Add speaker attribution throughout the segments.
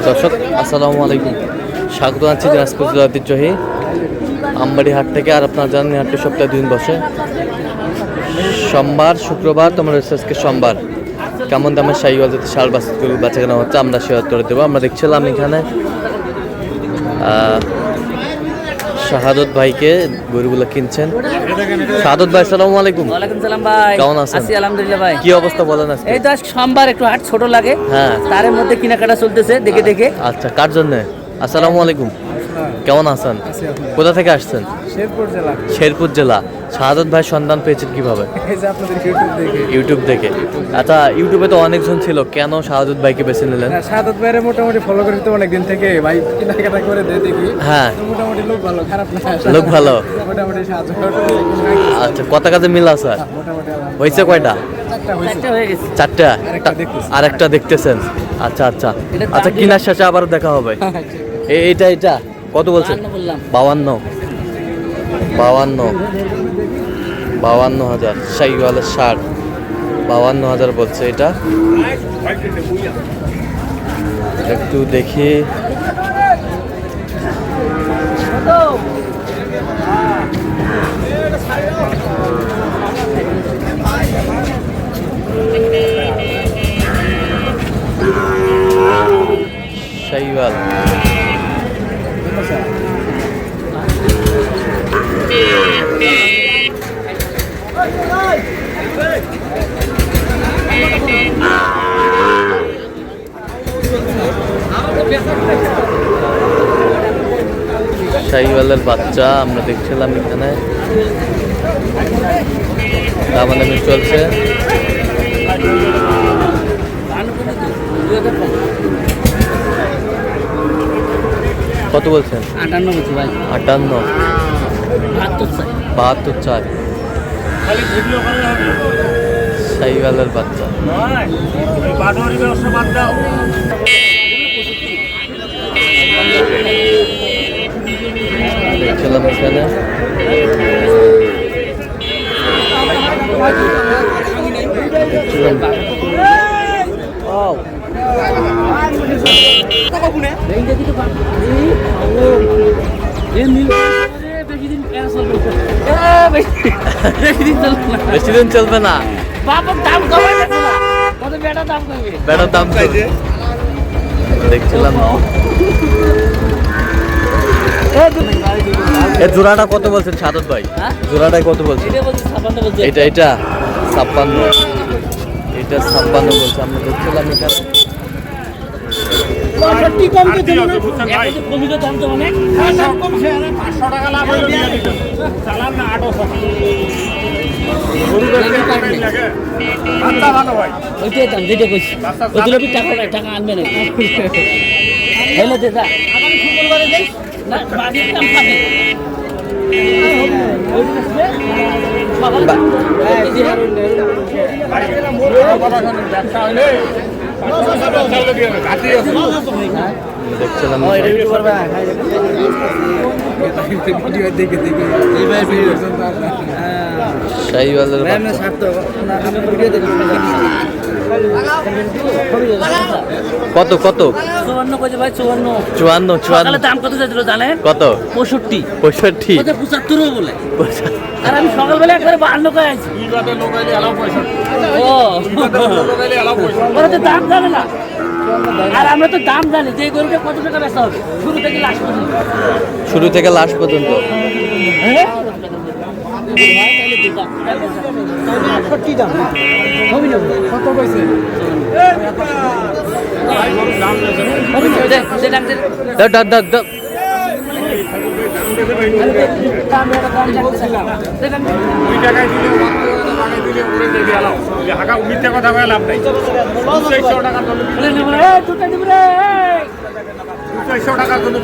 Speaker 1: দর্শক আসসালামু আলাইকুম, স্বাগত আছি দিনাজপুর জেলার ঐতিহ্যবাহী আমবাড়ি হাট থেকে। আর আপনারা জানেন হাটটি সপ্তাহে 2 দিন বসে, সোমবার শুক্রবার। তোমার হচ্ছে আজকে সোমবার। কেমন দামের শাহিওয়াল যাতে ষাঁড় বাছুর বাচ্চা কেনা হচ্ছে আমরা সে উত্তরে দেবো। আমরা দেখছিলাম এখানে শাহাদত ভাইকে গরুগুলো কিনছেন। শাহাদত ভাই আসসালামু আলাইকুম।
Speaker 2: ওয়ালাইকুম সালাম ভাই,
Speaker 1: কেমন আছেন?
Speaker 2: আছি আলহামদুলিল্লাহ ভাই।
Speaker 1: কি অবস্থা বলেন আজকে?
Speaker 2: এই তো আজ সোমবার, একটু হাট ছোট লাগে,
Speaker 1: হ্যাঁ,
Speaker 2: তার মধ্যে কেনাকাটা চলতেছে দেখে দেখে।
Speaker 1: আচ্ছা, কার জন্য? আসসালামু আলাইকুম, কেমন আছেন? কোথা থেকে আসছেন? শেরপুর জেলা। শাহাদত ভাই সন্ধান পেয়েছেন কিভাবে? ইউটিউব দেখে। আচ্ছা, ইউটিউবে তো অনেকজন ছিল, কেন শাহাদত ভাইকে বেছে নিলেন?
Speaker 3: শাহাদত ভাইরে মোটামুটি ফলো করি তো অনেকদিন থেকে, ভাই কেনাকাটা করে দেখি।
Speaker 1: হ্যাঁ,
Speaker 3: মোটামুটি লোক ভালো, খারাপ না।
Speaker 1: লোক ভালো,
Speaker 3: মোটামুটি সাহায্য।
Speaker 1: আচ্ছা, কত কাজে মিল আছে? হয়েছে কয়টা?
Speaker 2: একটা হয়ে গেছে।
Speaker 1: 4টা। আর একটা দেখতেছেন? আচ্ছা আচ্ছা আচ্ছা, কিনার শেষে আবার দেখা হবে। এটা কত বলছেন? 52,000 শাহিওয়ালের ষাঁড়। 52,000 বলছে। এটা একটু দেখি। শাহিওয়াল শাহিওয়ালের বাচ্চা আমরা দেখছিলাম এখানে, দামাদামি চলছে। কত বলছেন?
Speaker 2: 58 বলছি ভাই।
Speaker 1: 58, 72 চাই। শাহিওয়ালের বাচ্চা। দেখছিলাম এখানে বেশি দিন চলবে না। বেটার দাম দেখছিলাম। এর জোড়াটা কত বলছেন শাহাদত ভাই? জোড়াটাই কত বলছেন? এটা 56। এটা 56 বলছে। আমরা দেখছিলাম এখানে।
Speaker 2: টাকা আনবে না।
Speaker 1: দেখছিলাম শাহিওয়ালের কত 54
Speaker 2: দাম কত চাইছিল জানেন?
Speaker 1: কত? 65
Speaker 2: 75 বলে। আর আমি সকালবেলা একবারে 52 করে আইছি। ওরা তো দাম জানে না, আর আমরা তো দাম জানি যে গরুটা কত টাকা বেচা হবে শুরু থেকে লাস্ট পর্যন্ত।
Speaker 3: কথা বলে লাভ নাই। 200 টাকার জন্য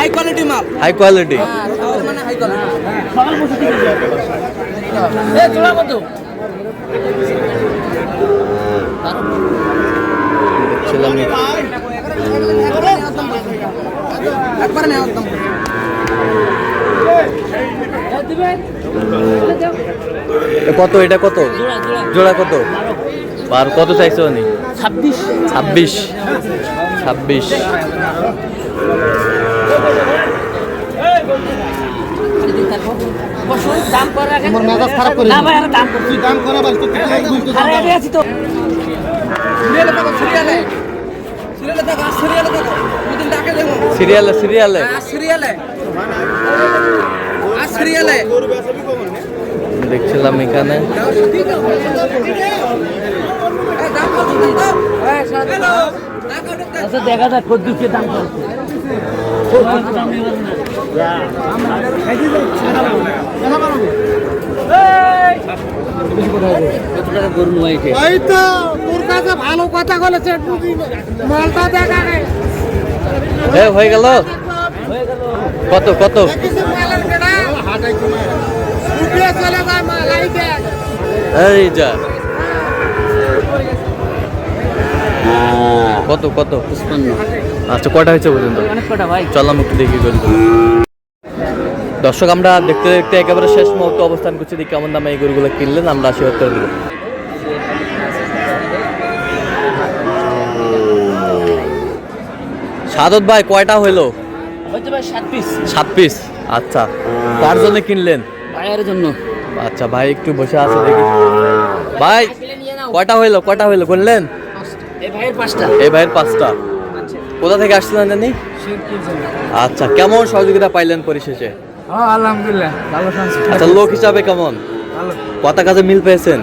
Speaker 4: কোয়ালিটি মাল।
Speaker 1: High quality.
Speaker 4: মানে হাই কোয়ালিটি।
Speaker 2: সকাল বসে দিকে এ জোড়া কত
Speaker 1: ছিলাম
Speaker 4: একবার না একদম।
Speaker 1: কত এটা কত
Speaker 2: জোড়া জোড়া
Speaker 1: জোড়া কত আর কত চাইছো উনি
Speaker 2: 26
Speaker 1: 26 26
Speaker 2: দাম করে রাখেন আমার মেজাজ খারাপ করে না ভাই আর দাম কর তুই দাম করা বল তো আরে আরে আছি তো
Speaker 4: সিরিয়ালে দেখো সিরিয়ালে। সিরিয়ালে দেখো সিরিয়ালে দেখো। দুদিন ডাকে দেখো।
Speaker 1: সিরিয়ালে সিরিয়ালে
Speaker 4: সিরিয়ালে। সিরিয়ালে।
Speaker 1: দেখছিলাম এখানে
Speaker 2: আচ্ছা দেখা যাক কত দুকে দাম করছে কত টাকা গরু নয়
Speaker 3: এই তো তোর কাছে ভালো কথা বলেছে মালটা দেখা গে
Speaker 1: এ হয়ে গেল কত কত
Speaker 3: কিছু মালের কেডা হাটাই কমে উঠিয়ে চলে যায় মাল আই দেখ
Speaker 1: এই যা কত কত
Speaker 2: 55
Speaker 1: আচ্ছা কটা হয়েছে পর্যন্ত
Speaker 2: অনেক কটা ভাই
Speaker 1: চললাম একটু দেখি গরু দর্শক আমরা দেখতে দেখতে একেবারে শেষ মুহূর্তে অবস্থান করছি দেখি কেমন দামে এই গরুগুলো কিনলেন আমরা আশীর্বাদ করে দেবো সাদত ভাই কয়টা হইলো
Speaker 2: হয়তো ভাই 7 পিস
Speaker 1: 7 পিস আচ্ছা কার জন্য কিনলেন
Speaker 2: ভাইয়ের জন্য
Speaker 1: আচ্ছা ভাই একটু বসে আছে দেখি ভাই কয়টা হইলো বললেন
Speaker 2: এই ভাইয়ের 5টা
Speaker 1: এই ভাইয়ের 5টা কোথা থেকে আসছিলেন জানি আচ্ছা কেমন সহযোগিতা পাইলেন পরিশেষে
Speaker 3: আলহামদুলিল্লাহ ভালো শান্তি
Speaker 1: আচ্ছা লোক হিসাবে কেমন
Speaker 3: ভালো
Speaker 1: কথা কাজে মিল পেয়েছেন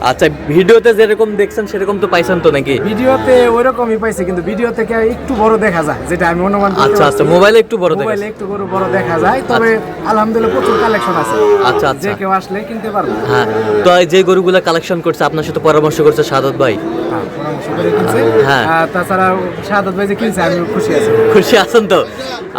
Speaker 1: আচ্ছা ভিডিওতে যেরকম দেখছেন সেরকম তো পাইছেন তো নাকি
Speaker 3: ভিডিওতে ওইরকমই পাইছে কিন্তু ভিডিও থেকে একটু বড় দেখা যায় যেটা আমি অনুমান করতে
Speaker 1: আচ্ছা আচ্ছা
Speaker 3: পারছি।
Speaker 1: মোবাইলে একটু বড় দেখেন
Speaker 3: মোবাইলে একটু বড় দেখা যায় তবে আলহামদুলিল্লাহ প্রচুর কালেকশন আছে
Speaker 1: আচ্ছা আচ্ছা
Speaker 3: যে কেউ আসলে কিনতে পারবে
Speaker 1: হ্যাঁ তো এই যে গরুগুলো কালেকশন করছে আপনার সাথে পরামর্শ করছে সাদত ভাই
Speaker 3: হ্যাঁ, পরামর্শ করে কিনছে
Speaker 1: হ্যাঁ।
Speaker 3: আর তাছাড়া শাহাদত ভাই যে কিনছে আমি খুশি আছি
Speaker 1: খুশি আছেন তো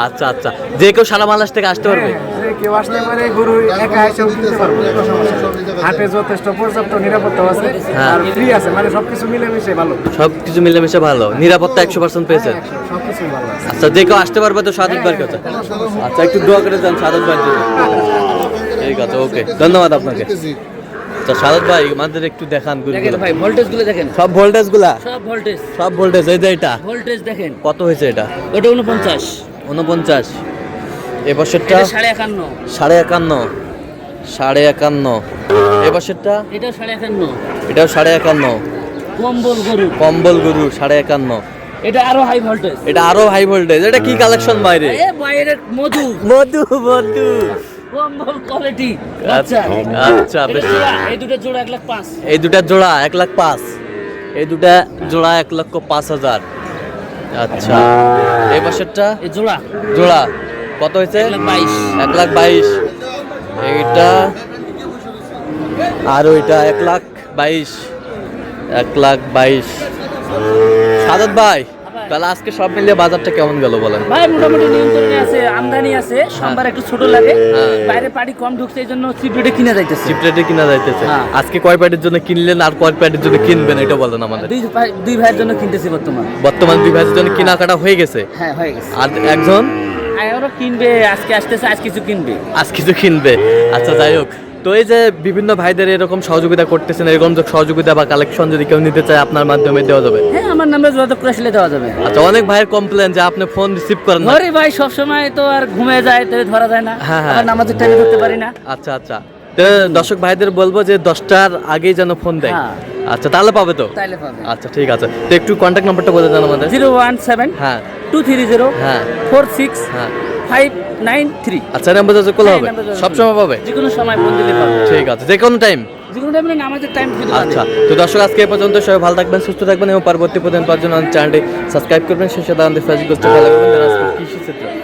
Speaker 1: আচ্ছা আচ্ছা যে কেউ সারা বাংলাদেশ থেকে আসতে পারবে
Speaker 3: হ্যাঁ, যে কেউ আসলে পারে গরু একা এসেও কিনতে পারবে কোনো সমস্যা নেই। হাটে যথেষ্ট পর্যাপ্ত নিরাপত্তা আছে
Speaker 1: হ্যাঁ।
Speaker 3: আর ফ্রি আছে মানে সবকিছু মিলেমিশে ভালো
Speaker 1: সব কিছু মিলেমিশে ভালো নিরাপত্তা 100% পেয়েছেন
Speaker 3: সবকিছু ভালো আছে
Speaker 1: আচ্ছা যে কেউ আসতে পারবে তো সাদত ভাইয়ের কাছে আচ্ছা একটু দোয়া করে দেন সাদত ভাইয়ের জন্য ঠিক আছে ওকে ধন্যবাদ আপনাকে আচ্ছা সাদত ভাই আমাদের একটু দেখান
Speaker 2: দেখেন
Speaker 1: গরুগুলো
Speaker 2: ভাই ভোল্টেজ গুলো দেখেন
Speaker 1: সব ভোল্টেজ গুলা
Speaker 2: সব ভোল্টেজ
Speaker 1: এই যে এটা
Speaker 2: ভোল্টেজ দেখেন
Speaker 1: কত হয়েছে এটা
Speaker 2: ওটা 49
Speaker 1: 49 এ বছরটা
Speaker 2: এটা 51
Speaker 1: 51 এ বছরটা
Speaker 2: এটা 51
Speaker 1: এটাও 51
Speaker 2: কম্বল গরু
Speaker 1: 51
Speaker 2: এটা আরো হাই ভোল্টেজ
Speaker 1: এটা আরো হাই ভোল্টেজ এটা কি কালেকশন বাইরে
Speaker 2: এ বাইরের মধু
Speaker 1: মধু মধু
Speaker 2: কম্বল কোয়ালিটি
Speaker 1: আচ্ছা আচ্ছা বেশ
Speaker 2: এই দুটো জোড়া 1,05,000
Speaker 1: এই দুটা জোড়া 1,05,000 এই দুটা জোড়া 1,05,000 আচ্ছা এই বছরটা
Speaker 2: এই জোড়া
Speaker 1: জোড়া কত হয়েছে
Speaker 2: 1,22,000
Speaker 1: 1,22,000 এইটা আর ওইটা 1,22,000 1,22,000 সাদত ভাই তাহলে আজকে সব মিলিয়ে বাজারটা কেমন গেল বলেন
Speaker 2: ভাই মোটামুটি নিয়ন্ত্রণে আছে আমদানি আছে সোমবার একটু ছোট লাগে
Speaker 1: হ্যাঁ।
Speaker 2: বাইরে পাটি কম ঢুকছে এই জন্য চিপড়ে কিনে যাইতেছে
Speaker 1: চিপরেটে কিনা যাইতেছে
Speaker 2: হ্যাঁ।
Speaker 1: আজকে কয় প্যাটের জন্য কিনলেন আর কয় প্যাটের জন্য কিনবেন এটা বলেন আমাদের
Speaker 2: দুই ভাইয়ের জন্য কিনতেছি বর্তমান
Speaker 1: বর্তমান দুই ভাইয়ের জন্য কেনাকাটা হয়ে গেছে
Speaker 2: হ্যাঁ হয়ে গেছে
Speaker 1: আর একজন
Speaker 2: আরো কিনবে আজকে আসতেছে আজ কিছু কিনবে
Speaker 1: আজ কিছু কিনবে আচ্ছা যাই হোক তো এই যে বিভিন্ন ভাইদের এরকম সহযোগিতা করতেছেন এরকম যে সহযোগিতা বা কালেকশন যদি কেউ নিতে চায় আপনার মাধ্যমে দেওয়া যাবে
Speaker 2: হ্যাঁ আমার নাম্বার যোগাযোগ করে আসলে দেওয়া যাবে
Speaker 1: আচ্ছা অনেক ভাইয়ের কমপ্লেন যে আপনি ফোন রিসিভ করেন না
Speaker 2: ঘরে ভাই সবসময় তো আর ঘুমে যায় তো ধরা যায় না
Speaker 1: হ্যাঁ, হ্যাঁ।
Speaker 2: আবার নামাজের টাইমে ধরতে পারি না
Speaker 1: আচ্ছা আচ্ছা তো দর্শক ভাইদের বলবো যে 10টার আগেই যেন ফোন দেয়
Speaker 2: হ্যাঁ।
Speaker 1: আচ্ছা তাহলে পাবে তো
Speaker 2: তাইলে পাবে
Speaker 1: আচ্ছা ঠিক আছে তো একটু কন্ট্যাক্ট নাম্বারটা বলে দেন আমাদের
Speaker 2: 017
Speaker 1: হ্যাঁ
Speaker 2: 230
Speaker 1: হ্যাঁ
Speaker 2: 46
Speaker 1: হ্যাঁ
Speaker 2: 593
Speaker 1: আচ্ছা নাম্বার যোগাযোগ করলে হবে সব সময় পাবে
Speaker 2: যে কোনো সময় ফোন দিলে পাবে
Speaker 1: ঠিক আছে যে কোনো টাইম
Speaker 2: যে কোনো টাইমে নামাজের টাইম কিন্তু
Speaker 1: আচ্ছা তো দর্শক আজকে এই পর্যন্ত সবাই ভালো থাকবেন সুস্থ থাকবেন এবং পরবর্তী পর্যন্ত পাওয়ার জন্য চ্যানেলটি সাবস্ক্রাইব করবেন সেই সাথে আমাদের ফেসবুক পেজটা ফলো করবেন কৃষি ক্ষেত্র